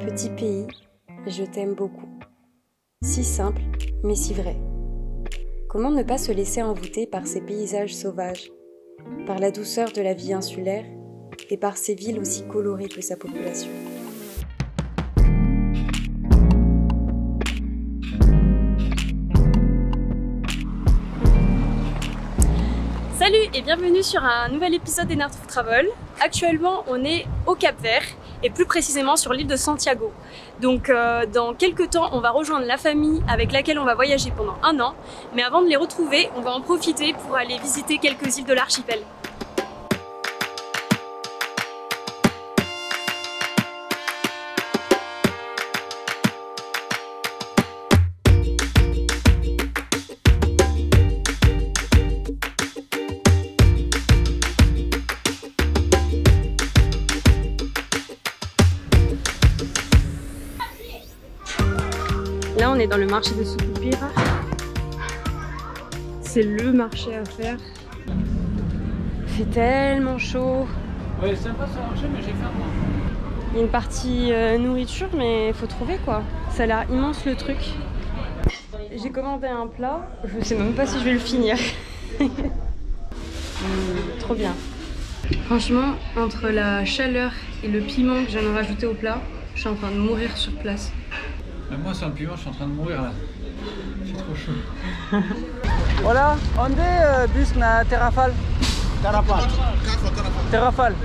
Petit pays, je t'aime beaucoup. Si simple, mais si vrai. Comment ne pas se laisser envoûter par ces paysages sauvages, par la douceur de la vie insulaire et par ces villes aussi colorées que sa population. Salut et bienvenue sur un nouvel épisode d'Enart of Travel. Actuellement, on est au Cap-Vert et plus précisément sur l'île de Santiago. Donc dans quelques temps, on va rejoindre la famille avec laquelle on va voyager pendant 1 an. Mais avant de les retrouver, on va en profiter pour aller visiter quelques îles de l'archipel. Là, on est dans le marché de Sucupira. C'est le marché à faire. C'est tellement chaud. Ouais, c'est sympa ce marché, mais j'ai faim moi. Il y a une partie nourriture, mais il faut trouver quoi. Ça a l'air immense le truc. J'ai commandé un plat, je sais même pas si je vais le finir. Trop bien. Franchement, entre la chaleur et le piment que je viens de rajouter au plat, je suis en train de mourir sur place. Moi, sans le piment, je suis en train de mourir là. C'est trop chaud. Hola, ¿dónde bus na Terrafal? Terrafal.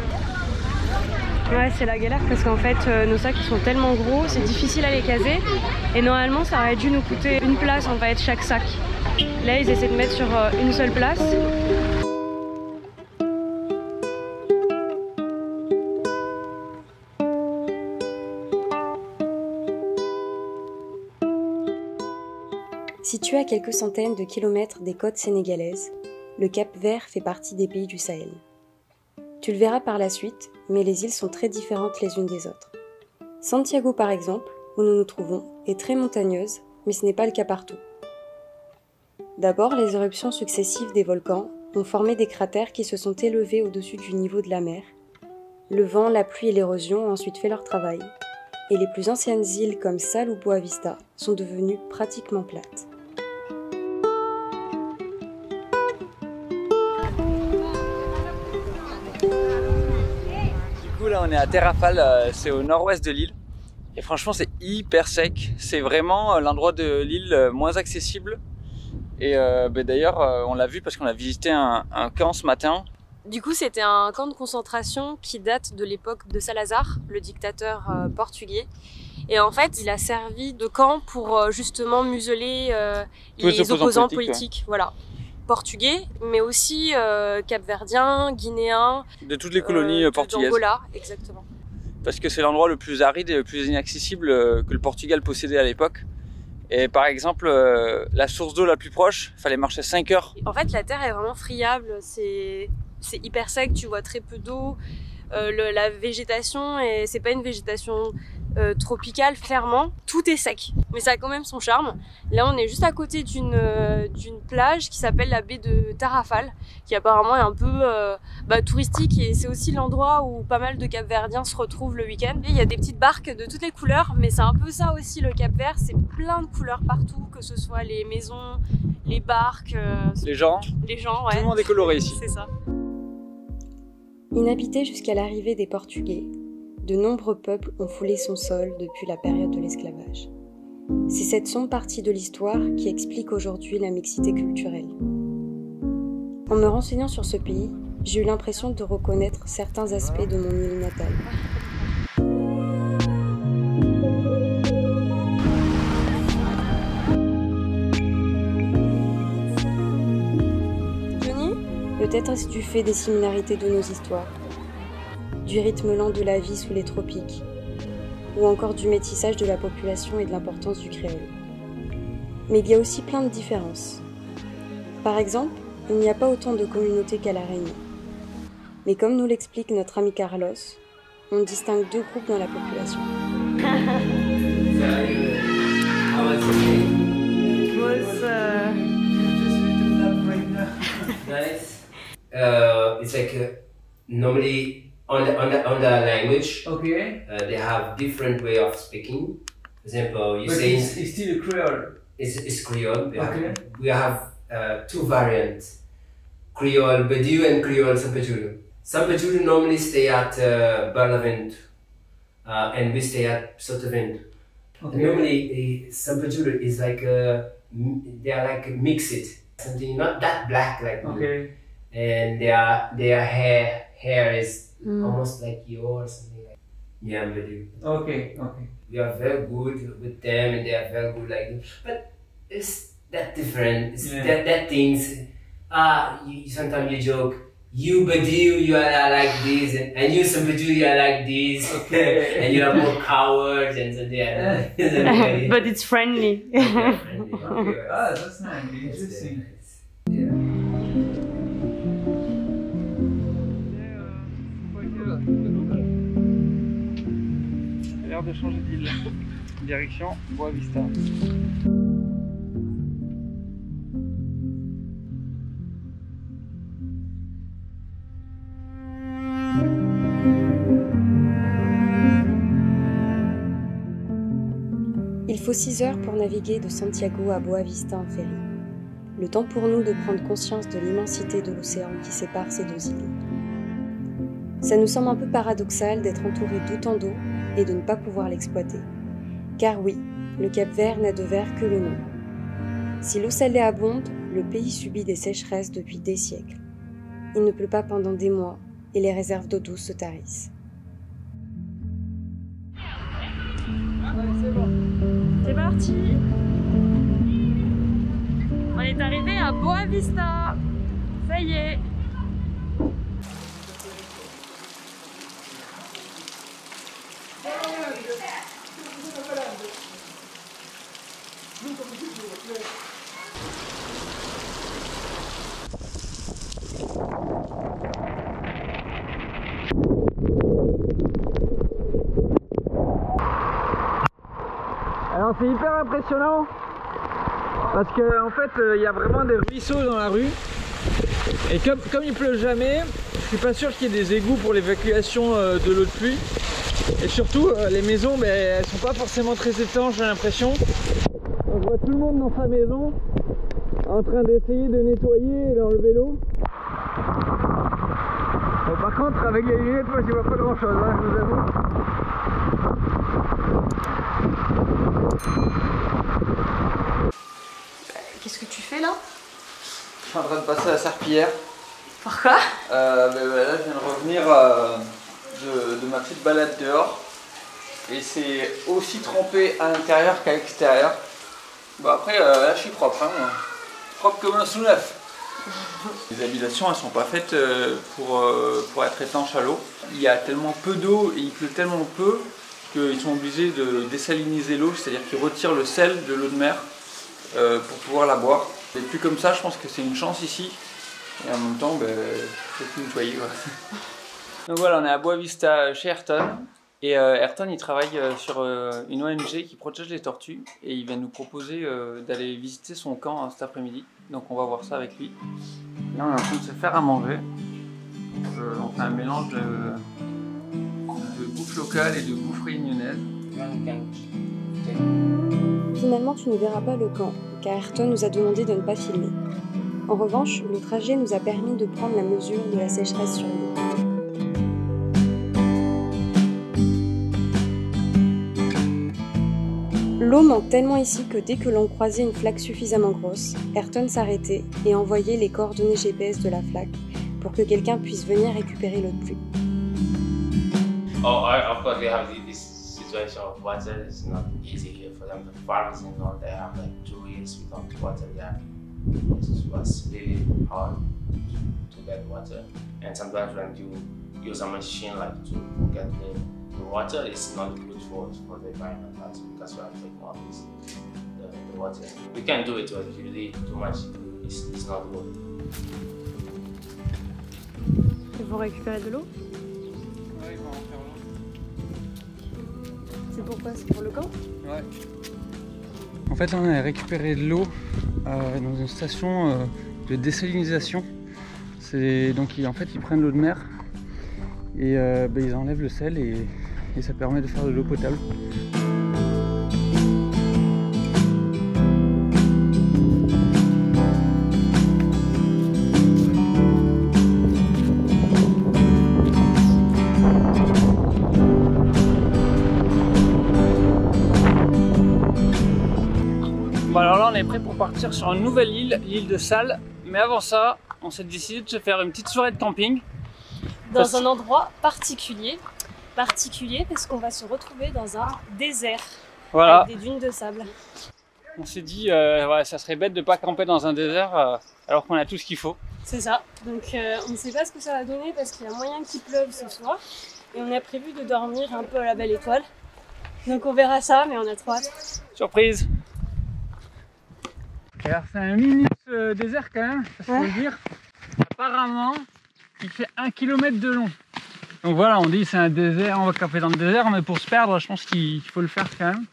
Ouais, c'est la galère parce qu'en fait, nos sacs ils sont tellement gros, c'est difficile à les caser. Et normalement, ça aurait dû nous coûter une place en fait chaque sac. Là, ils essaient de mettre sur une seule place. Situé à quelques centaines de kilomètres des côtes sénégalaises, le Cap-Vert fait partie des pays du Sahel. Tu le verras par la suite, mais les îles sont très différentes les unes des autres. Santiago par exemple, où nous nous trouvons, est très montagneuse, mais ce n'est pas le cas partout. D'abord, les éruptions successives des volcans ont formé des cratères qui se sont élevés au-dessus du niveau de la mer. Le vent, la pluie et l'érosion ont ensuite fait leur travail, et les plus anciennes îles comme Sal ou Boa Vista sont devenues pratiquement plates. Là on est à Terrafal, c'est au nord-ouest de l'île et franchement c'est hyper sec, c'est vraiment l'endroit de l'île moins accessible et d'ailleurs on l'a vu parce qu'on a visité un camp ce matin. Du coup, c'était un camp de concentration qui date de l'époque de Salazar, le dictateur portugais. Et en fait, il a servi de camp pour justement museler les opposants politiques. Voilà. Portugais, mais aussi capverdiens, guinéens. De toutes les colonies portugaises. D'Angola, exactement. Parce que c'est l'endroit le plus aride et le plus inaccessible que le Portugal possédait à l'époque. Et par exemple, la source d'eau la plus proche, il fallait marcher 5 heures. En fait, la terre est vraiment friable, c'est hyper sec, tu vois très peu d'eau. La végétation, c'est pas une végétation tropicale, clairement. Tout est sec, mais ça a quand même son charme. Là, on est juste à côté d'une plage qui s'appelle la baie de Tarrafal, qui apparemment est un peu touristique, et c'est aussi l'endroit où pas mal de Cap-Verdiens se retrouvent le week-end. Il y a des petites barques de toutes les couleurs, mais c'est un peu ça aussi le Cap-Vert, c'est plein de couleurs partout, que ce soit les maisons, les barques, les gens, ouais. Tout le monde est coloré ici. C'est ça. Inhabité jusqu'à l'arrivée des Portugais, de nombreux peuples ont foulé son sol depuis la période de l'esclavage. C'est cette sombre partie de l'histoire qui explique aujourd'hui la mixité culturelle. En me renseignant sur ce pays, j'ai eu l'impression de reconnaître certains aspects de mon île natale. Peut-être est-ce du fait des similarités de nos histoires, du rythme lent de la vie sous les tropiques, ou encore du métissage de la population et de l'importance du créole. Mais il y a aussi plein de différences. Par exemple, il n'y a pas autant de communautés qu'à La Réunion. Mais comme nous l'explique notre ami Carlos, on distingue 2 groupes dans la population. Nice. It's like normally on the language. Okay. They have different way of speaking. For example, you But say it's still a Creole. it's Creole. Okay. We have two variants: Creole Badiou and Creole Sampajulu. Sampajulu normally stay at Barlavent, and we stay at Sotavent. Okay. Normally, Sampajulu is like they are like mixed, something not that black like me. Okay. And their hair is almost like yours, something like Badiou. Okay. Okay. We are very good with them, and they are very good like them. But it's that different. It's that things. Sometimes you joke. You Badiou, you are like this, and you Sampajulu, you are like this. Okay. And you are more cowards and so they are. But it's friendly. Okay. Ah, that's nice. Interesting. Yeah. Il a l'air de changer d'île. Direction Boa Vista. Il faut 6 heures pour naviguer de Santiago à Boa Vista en ferry. Le temps pour nous de prendre conscience de l'immensité de l'océan qui sépare ces deux îles. Ça nous semble un peu paradoxal d'être entouré d'autant d'eau et de ne pas pouvoir l'exploiter. Car oui, le Cap-Vert n'a de vert que le nom. Si l'eau salée abonde, le pays subit des sécheresses depuis des siècles. Il ne pleut pas pendant des mois et les réserves d'eau douce se tarissent. C'est parti. On est arrivé à Boa Vista. Ça y est. Alors c'est hyper impressionnant parce que en fait il y a vraiment des ruisseaux dans la rue et comme il pleut jamais, je suis pas sûr qu'il y ait des égouts pour l'évacuation de l'eau de pluie et surtout les maisons elles sont pas forcément très étanches, j'ai l'impression. On voit tout le monde dans sa maison en train d'essayer de nettoyer et d'enlever l'eau. Bon, par contre avec les lunettes moi j'y vois pas grand chose, hein, je vous avoue. Qu'est-ce que tu fais là? Je suis en train de passer à la serpillière. Pourquoi? Là je viens de revenir de ma petite balade dehors. Et c'est aussi trempé à l'intérieur qu'à l'extérieur. Bon après là je suis propre, hein, moi. Propre comme un sous-neuf. Les habitations elles sont pas faites pour être étanches à l'eau. Il y a tellement peu d'eau et il pleut tellement peu qu'ils sont obligés de désaliniser l'eau, c'est-à-dire qu'ils retirent le sel de l'eau de mer pour pouvoir la boire. Et plus comme ça, je pense que c'est une chance ici. Et en même temps, faut tout nettoyer. Donc voilà, on est à Boa Vista chez Ayrton. Et Ayrton, il travaille sur une ONG qui protège les tortues. Et il vient nous proposer d'aller visiter son camp cet après-midi. Donc on va voir ça avec lui. Là, on est en train de se faire à manger. On fait un mélange de bouffe locale et de bouffe réunionnaise. Finalement, tu ne verras pas le camp, car Ayrton nous a demandé de ne pas filmer. En revanche, le trajet nous a permis de prendre la mesure de la sécheresse sur l'île. L'eau manque tellement ici que dès que l'on croisait une flaque suffisamment grosse, Ayrton s'arrêtait et envoyait les coordonnées GPS de la flaque pour que quelqu'un puisse venir récupérer l'eau de pluie. Oh, of course, we have this situation of water. It's not easy here for them. The farmers, they have like 2 years without water there. It was really hard to get water. And sometimes when you use a machine like to get the water, it's not good for the environment. That's why I'm taking all this the water. We can do it, but if you leave too much, it's not good. Ils vont récupérer de l'eau? Ouais, ils vont en faire l'eau. C'est pourquoi? C'est pour le camp? Ouais. En fait, là, on a récupéré de l'eau dans une station de désalinisation. Donc, en fait, ils prennent l'eau de mer et ils enlèvent le sel et ça permet de faire de l'eau potable. Bon alors là on est prêt pour partir sur une nouvelle île, l'île de Sal. Mais avant ça, on s'est décidé de se faire une petite soirée de camping. Dans un endroit particulier parce qu'on va se retrouver dans un désert. Voilà. Avec des dunes de sable. On s'est dit, ouais, ça serait bête de pas camper dans un désert alors qu'on a tout ce qu'il faut. C'est ça. Donc on ne sait pas ce que ça va donner parce qu'il y a moyen qu'il pleuve ce soir. Et on a prévu de dormir un peu à la belle étoile. Donc on verra ça, mais on a trop hâte. Surprise! Alors c'est un mini désert quand même, ça faut le dire. Apparemment, il fait 1 km de long. Donc voilà, on dit c'est un désert, on va camper dans le désert, mais pour se perdre, je pense qu'il faut le faire quand même.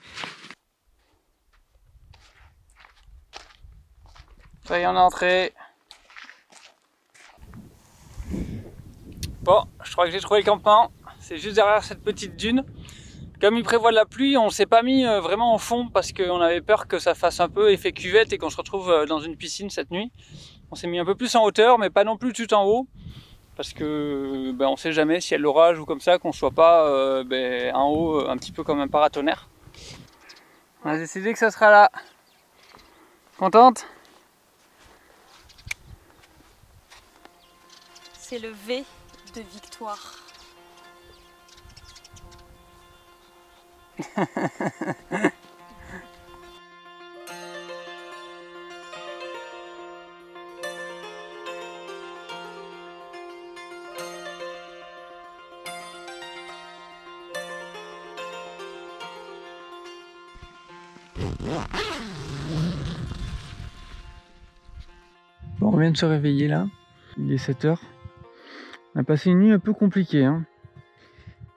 Ça y est, on est entré. Bon, je crois que j'ai trouvé le campement. C'est juste derrière cette petite dune. Comme il prévoit de la pluie, on s'est pas mis vraiment au fond parce qu'on avait peur que ça fasse un peu effet cuvette et qu'on se retrouve dans une piscine cette nuit. On s'est mis un peu plus en hauteur, mais pas non plus tout en haut. Parce que on sait jamais s'il y a de l'orage ou comme ça, qu'on soit pas en haut un petit peu comme un paratonnerre. On a décidé que ça sera là. Contente? C'est le V de victoire. Bon, on vient de se réveiller là, il est 7 h. On a passé une nuit un peu compliquée. Hein.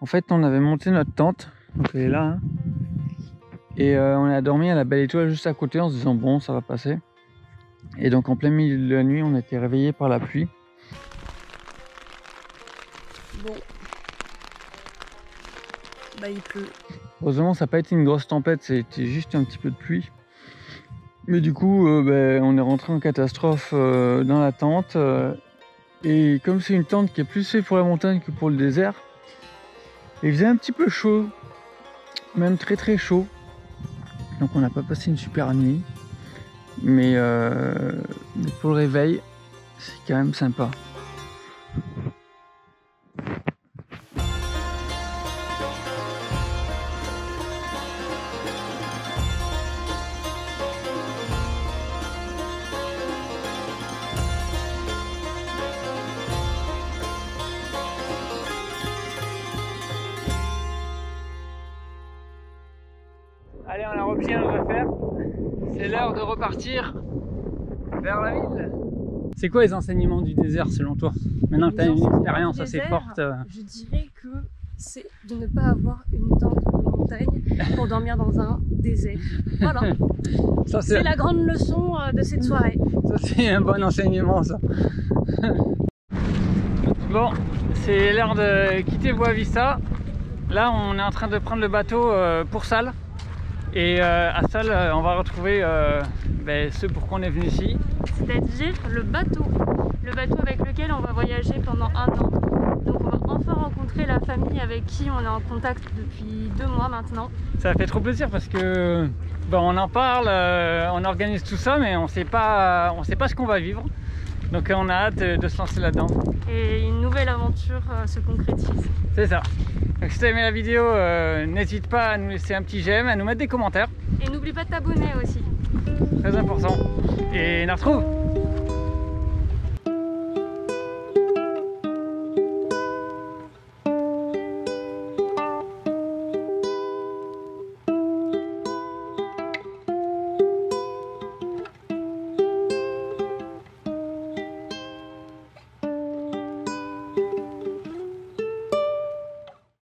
En fait, on avait monté notre tente, donc elle est là. Hein. Et on a dormi à la belle étoile juste à côté en se disant bon, ça va passer. Et donc en plein milieu de la nuit, on a été réveillés par la pluie. Bon. Bah il pleut. Heureusement, ça n'a pas été une grosse tempête, c'était juste un petit peu de pluie. Mais du coup, on est rentré en catastrophe dans la tente. Et comme c'est une tente qui est plus faite pour la montagne que pour le désert, il faisait un petit peu chaud, même très très chaud. Donc on n'a pas passé une super nuit. Mais pour le réveil, c'est quand même sympa. Allez, on a replié nos affaires. C'est l'heure de repartir vers la ville. C'est quoi les enseignements du désert selon toi? Maintenant que tu as une expérience assez forte. Je dirais que c'est de ne pas avoir une tente de montagne pour dormir dans un désert. Voilà. C'est la grande leçon de cette soirée. Ça c'est un bon enseignement ça. Bon, c'est l'heure de quitter Boa Vista. Là on est en train de prendre le bateau pour Sal. Et à Sal, on va retrouver ce pour quoi on est venu ici. C'est-à-dire le bateau avec lequel on va voyager pendant 1 an. Donc on va enfin rencontrer la famille avec qui on est en contact depuis 2 mois maintenant. Ça fait trop plaisir parce que on en parle, on organise tout ça, mais on sait pas ce qu'on va vivre. Donc on a hâte de se lancer là-dedans. Et une nouvelle aventure se concrétise. C'est ça. Donc si tu as aimé la vidéo, n'hésite pas à nous laisser un petit j'aime, à nous mettre des commentaires. Et n'oublie pas de t'abonner aussi. Très important. Et on se retrouve.